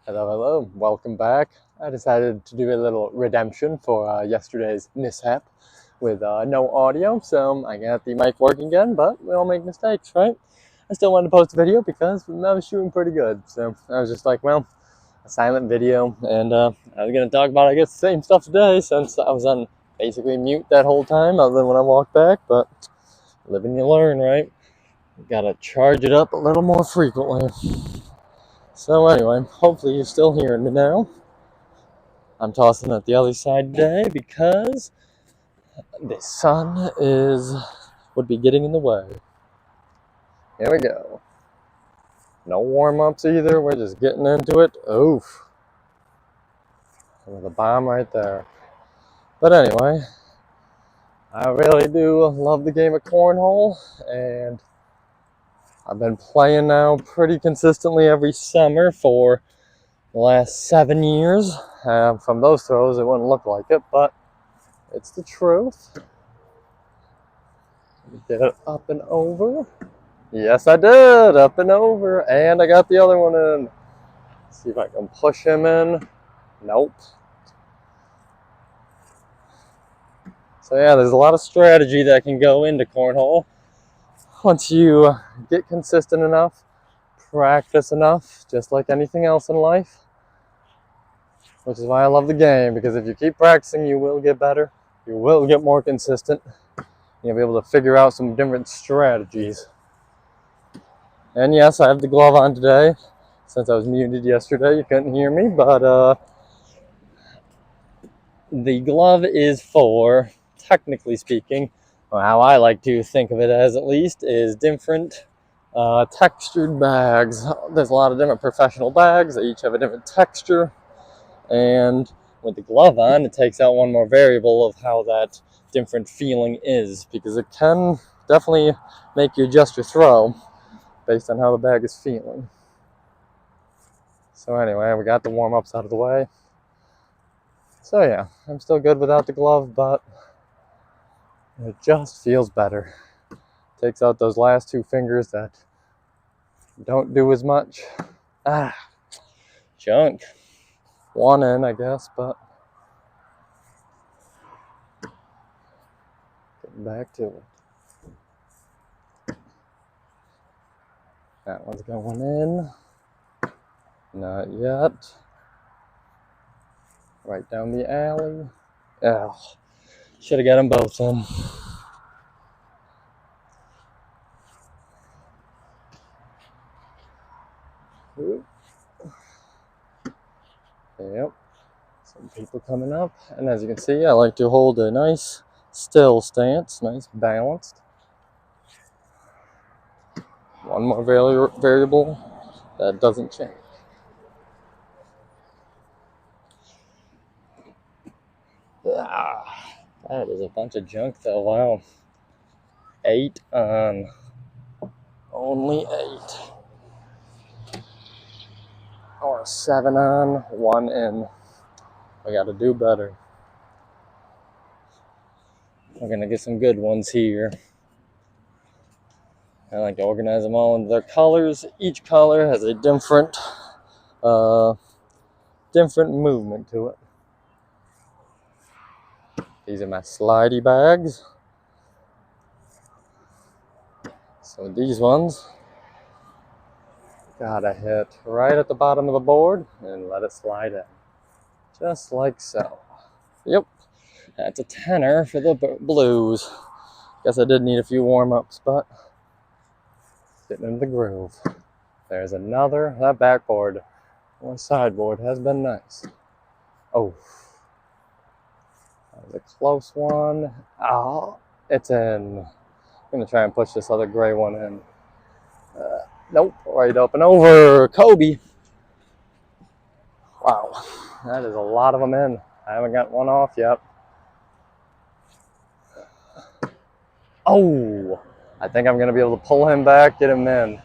Hello, hello, welcome back. I decided to do a little redemption for yesterday's mishap with no audio, so I got the mic working again, but we all make mistakes, right? I still wanted to post a video because I was shooting pretty good, so I was just like, well, a silent video, and I was going to talk about, I guess, the same stuff today since I was on basically mute that whole time, other than when I walked back, but live and you learn, right? Gotta charge it up a little more frequently. So anyway, hopefully you're still hearing me now. I'm tossing at the other side today because the sun would be getting in the way. Here we go. No warm-ups either, we're just getting into it. Oof. With a bomb right there. But anyway, I really do love the game of Cornhole, and I've been playing now pretty consistently every summer for the last 7 years. From those throws, it wouldn't look like it, but it's the truth. Get it up and over. Yes, I did. Up and over. And I got the other one in. Let's see if I can push him in. Nope. So yeah, there's a lot of strategy that can go into Cornhole. Once you get consistent enough, practice enough, just like anything else in life. Which is why I love the game, because if you keep practicing, you will get better. You will get more consistent. You'll be able to figure out some different strategies. And yes, I have the glove on today. Since I was muted yesterday, you couldn't hear me, but the glove is for, technically speaking, or how I like to think of it as at least, is different textured bags. There's a lot of different professional bags. They each have a different texture. And with the glove on, it takes out one more variable of how that different feeling is, because it can definitely make you adjust your throw based on how the bag is feeling. So anyway, we got the warm-ups out of the way. So yeah, I'm still good without the glove, but it just feels better. Takes out those last two fingers that don't do as much. Junk. One in, I guess, but getting back to it. That one's going in. Not yet. Right down the alley. Oh, should have got them both in. Yep. Some people coming up. And as you can see, I like to hold a nice still stance, nice balanced. One more variable that doesn't change. That is a bunch of junk though. Wow. 8 on. Only 8. Or 7 on, 1 in. We gotta do better. We're gonna get some good ones here. I like to organize them all into their colors. Each color has a different movement to it. These are my slidey bags. So these ones, gotta hit right at the bottom of the board and let it slide in. Just like so. Yep, that's a 10er for the blues. Guess I did need a few warm-ups, but getting into the groove. There's another. That backboard or sideboard has been nice. Oh, that was a close one. Oh, it's in. I'm gonna try and push this other gray one in. Nope, right up and over. Kobe. Wow, that is a lot of them in. I haven't got one off yet. Oh, I think I'm gonna be able to pull him back, get him in,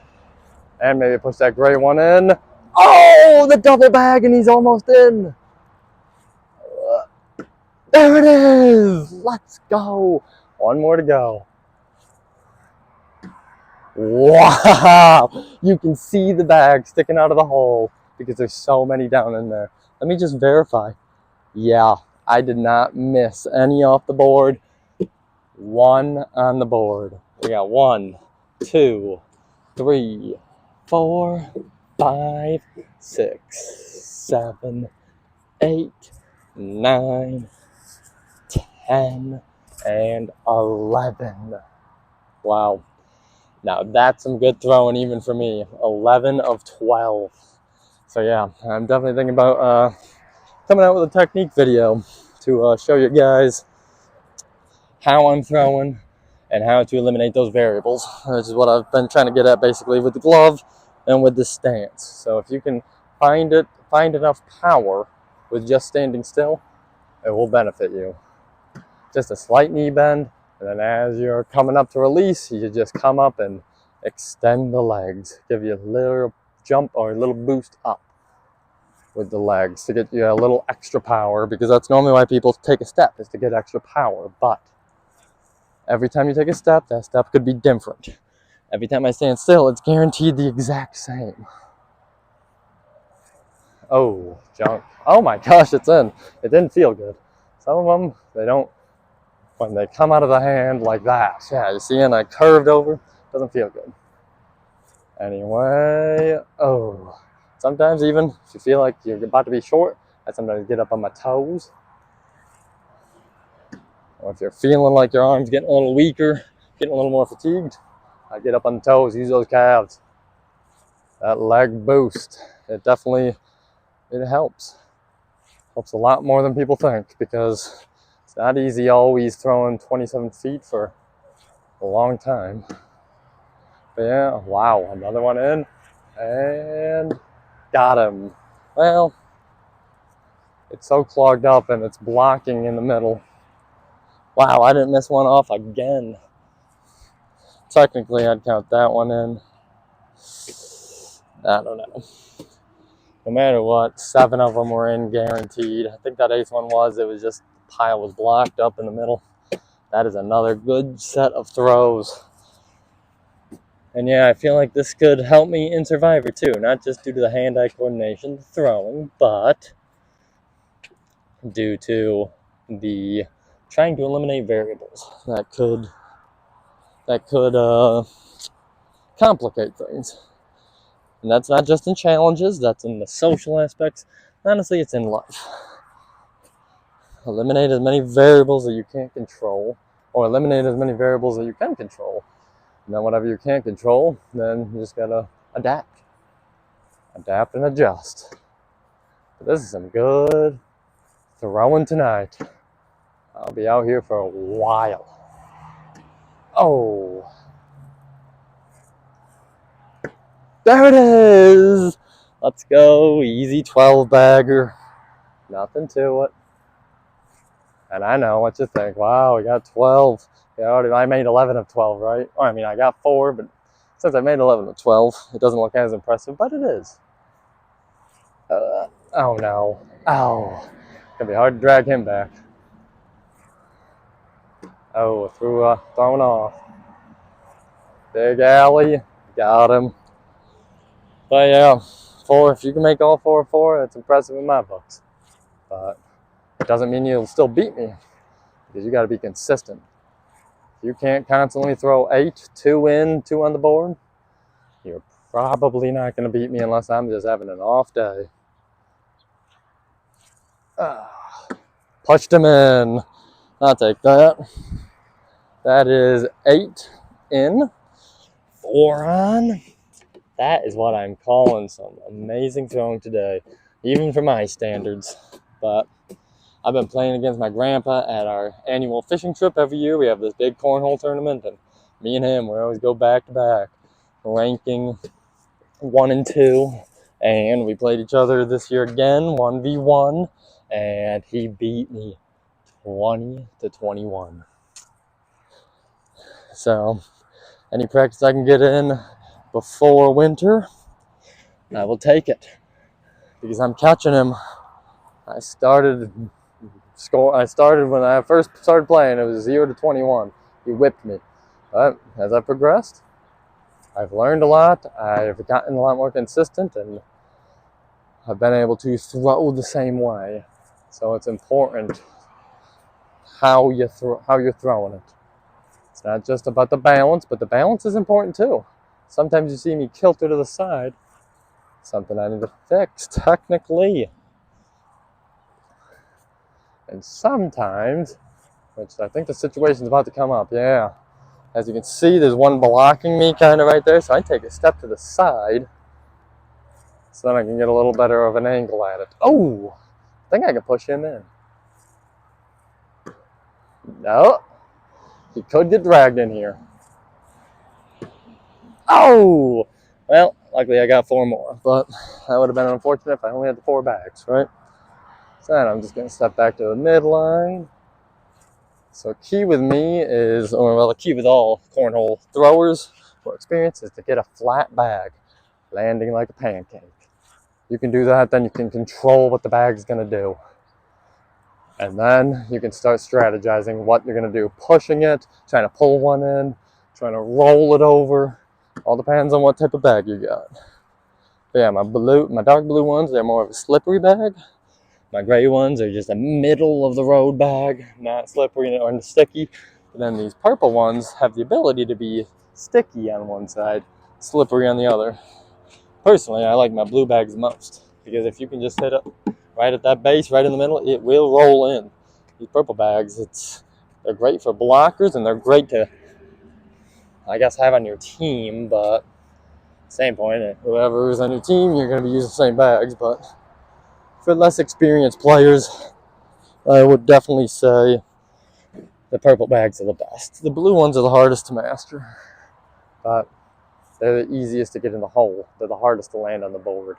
and maybe push that gray one in. Oh, the double bag, and he's almost in. There it is. Let's go. One more to go. Wow, you can see the bag sticking out of the hole. because there's so many down in there. Let me just verify. Yeah, I did not miss any off the board. 1 on the board. We got 1, 2, 3, 4, 5, 6, 7, 8, 9, 10, and 11. Wow. Now that's some good throwing even for me. 11 of 12. So yeah, I'm definitely thinking about coming out with a technique video to show you guys how I'm throwing and how to eliminate those variables, which is what I've been trying to get at basically with the glove and with the stance. So if you can find enough power with just standing still, it will benefit you. Just a slight knee bend, and then as you're coming up to release, you just come up and extend the legs. Give you a little jump or a little boost up with the legs to get you a little extra power, because that's normally why people take a step, is to get extra power. But every time you take a step, that step could be different. Every time I stand still, it's guaranteed the exact same. Oh, junk. Oh my gosh, it's in. It didn't feel good. Some of them, they don't, when they come out of the hand like that. Yeah, you see, and I curved over, doesn't feel good. Anyway, oh. Sometimes even if you feel like you're about to be short, I sometimes get up on my toes. Or if you're feeling like your arm's getting a little weaker, getting a little more fatigued, I get up on the toes, use those calves. That leg boost, it definitely, it helps. Helps a lot more than people think, because it's not easy always throwing 27 feet for a long time. But yeah, wow, another one in, and got him. Well, it's so clogged up and it's blocking in the middle. Wow, I didn't miss one off again. Technically, I'd count that one in. I don't know. No matter what, 7 of them were in guaranteed. I think that 8th one was, it was just the pile was blocked up in the middle. That is another good set of throws. And yeah, I feel like this could help me in Survivor too, not just due to the hand-eye coordination, the throwing, but due to the trying to eliminate variables that could complicate things. And that's not just in challenges, that's in the social aspects. Honestly, it's in life. Eliminate as many variables that you can't control, or eliminate as many variables that you can control. And then whatever you can't control, then you just gotta adapt. Adapt and adjust. But this is some good throwing tonight. I'll be out here for a while. Oh. There it is! Let's go, easy 12 bagger. Nothing to it. And I know what you think. Wow, we got 12. Yeah, I made 11 of 12, right? Well, I mean, I got 4, but since I made 11 of 12, it doesn't look as impressive, but it is. Oh no. Ow. It's gonna be hard to drag him back. Oh, thrown off. Big alley. Got him. But yeah, 4. If you can make all 4 4, that's impressive in my books. But it doesn't mean you'll still beat me, because you got to be consistent. If you can't constantly throw 8, 2 in, 2 on the board, you're probably not going to beat me unless I'm just having an off day. Punched him in. I'll take that. That is 8 in, 4 on. That is what I'm calling some amazing throwing today, even for my standards. But I've been playing against my grandpa at our annual fishing trip every year. We have this big cornhole tournament, and me and him, we always go back to back, ranking 1 and 2. And we played each other this year again, 1v1, and he beat me 20-21. So, any practice I can get in before winter, I will take it, because I'm catching him. I started when I first started playing. It was 0-21. He whipped me, but as I progressed, I've learned a lot. I've gotten a lot more consistent, and I've been able to throw the same way. So it's important how you're throwing it. It's not just about the balance, but the balance is important too. Sometimes you see me kilter to the side. Something I need to fix technically. And sometimes, which I think the situation's about to come up, yeah. As you can see, there's one blocking me kind of right there, so I take a step to the side so then I can get a little better of an angle at it. Oh, I think I can push him in. No, he could get dragged in here. Oh, well, luckily I got 4 more, but that would have been unfortunate if I only had the 4 bags, right? So then I'm just going to step back to the midline. So key with me is, or well, the key with all cornhole throwers for experience is to get a flat bag, landing like a pancake. You can do that, then you can control what the bag's going to do. And then you can start strategizing what you're going to do. Pushing it, trying to pull one in, trying to roll it over. All depends on what type of bag you got. But yeah, my dark blue ones, they're more of a slippery bag. My gray ones are just a middle of the road bag, not slippery or sticky. And then these purple ones have the ability to be sticky on one side, slippery on the other. Personally, I like my blue bags most because if you can just hit it right at that base, right in the middle, it will roll in. These purple bags, they're great for blockers and they're great to, I guess, have on your team. But same point, whoever's on your team, you're going to be using the same bags. But for less experienced players, I would definitely say the purple bags are the best. The blue ones are the hardest to master, but they're the easiest to get in the hole. They're the hardest to land on the board,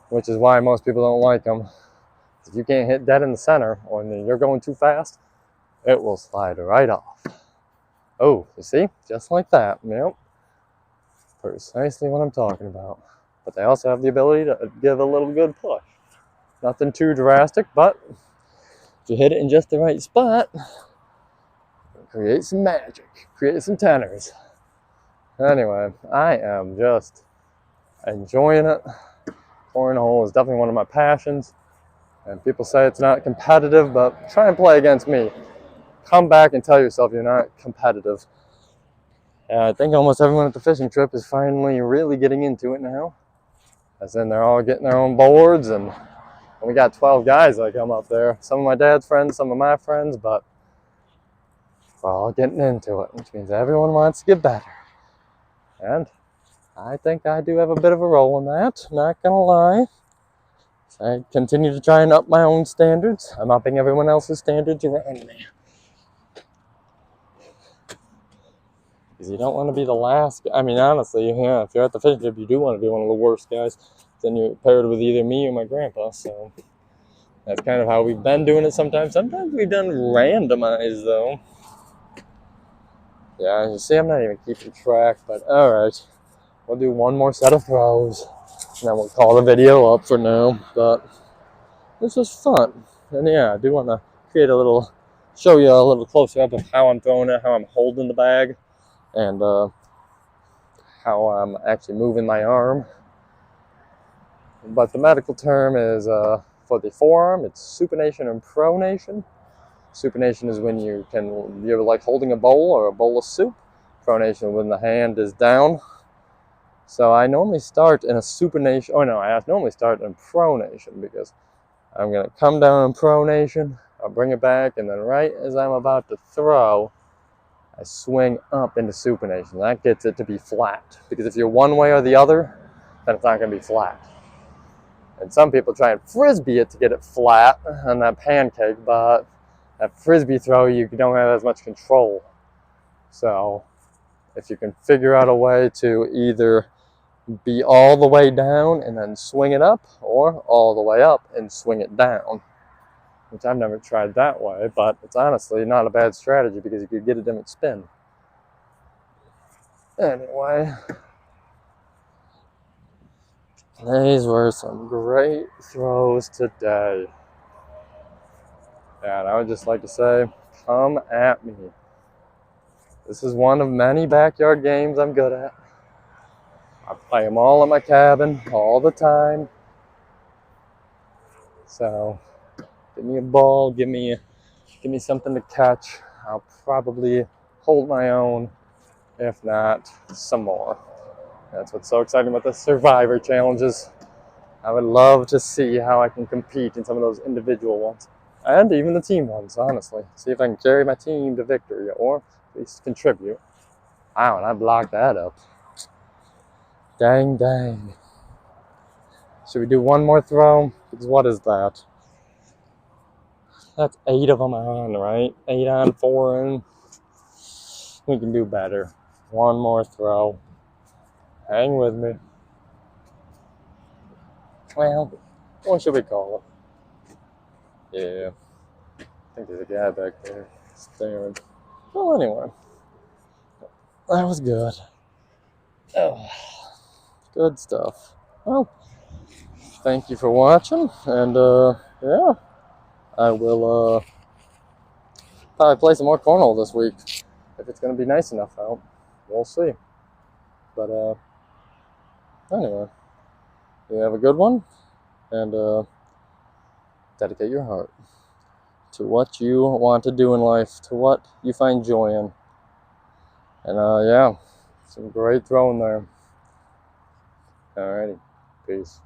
which is why most people don't like them. If you can't hit dead in the center or you're going too fast, it will slide right off. Oh, you see? Just like that. Yep. Precisely what I'm talking about. But they also have the ability to give a little good push. Nothing too drastic, but if you hit it in just the right spot, create some magic, create some tenors. Anyway, I am just enjoying it. Cornhole is definitely one of my passions. And people say it's not competitive, but try and play against me. Come back and tell yourself you're not competitive. I think almost everyone at the fishing trip is finally really getting into it now. As in they're all getting their own boards, and we got 12 guys that come up there. Some of my dad's friends, some of my friends, but we're all getting into it, which means everyone wants to get better. And I think I do have a bit of a role in that, not gonna lie. So I continue to try and up my own standards. I'm upping everyone else's standards around me. Because you don't want to be the last. I mean, honestly, yeah, if you're at the fishing trip, you do want to be one of the worst guys. Then you're paired with either me or my grandpa. So that's kind of how we've been doing it sometimes. Sometimes we've done randomized, though. Yeah, you see, I'm not even keeping track, but all right. We'll do one more set of throws, and then we'll call the video up for now. But this was fun. And yeah, I do want to show you a little closer up of how I'm throwing it, how I'm holding the bag, and how I'm actually moving my arm. But the medical term is, for the forearm, it's supination and pronation. Supination is when you're like holding a bowl or a bowl of soup. Pronation when the hand is down. So I normally start in a supination. Oh no, I normally start in pronation because I'm going to come down in pronation. I'll bring it back, and then right as I'm about to throw, I swing up into supination. That gets it to be flat. Because if you're one way or the other, then it's not going to be flat. And some people try and frisbee it to get it flat on that pancake, but that frisbee throw, you don't have as much control. So if you can figure out a way to either be all the way down and then swing it up, or all the way up and swing it down, which I've never tried that way, but it's honestly not a bad strategy because you could get a different spin. Anyway, these were some great throws today. And I would just like to say, come at me. This is one of many backyard games I'm good at. I play them all in my cabin all the time. So give me a ball, give me something to catch. I'll probably hold my own, if not some more. That's what's so exciting about the Survivor challenges. I would love to see how I can compete in some of those individual ones. And even the team ones, honestly. See if I can carry my team to victory, or at least contribute. Wow, and I blocked that up. Dang, dang. Should we do one more throw? Because what is that? That's 8 of them on, right? 8 on, 4 in. We can do better. One more throw. Hang with me. Well, what should we call it? Yeah. I think there's a guy back there staring. Well, anyway. That was good. Oh, good stuff. Well, thank you for watching. And, yeah. I will, probably play some more cornhole this week. If it's going to be nice enough out. We'll see. But, anyway. You have a good one. And, dedicate your heart to what you want to do in life, to what you find joy in. And yeah, some great throwing there. Alrighty, peace.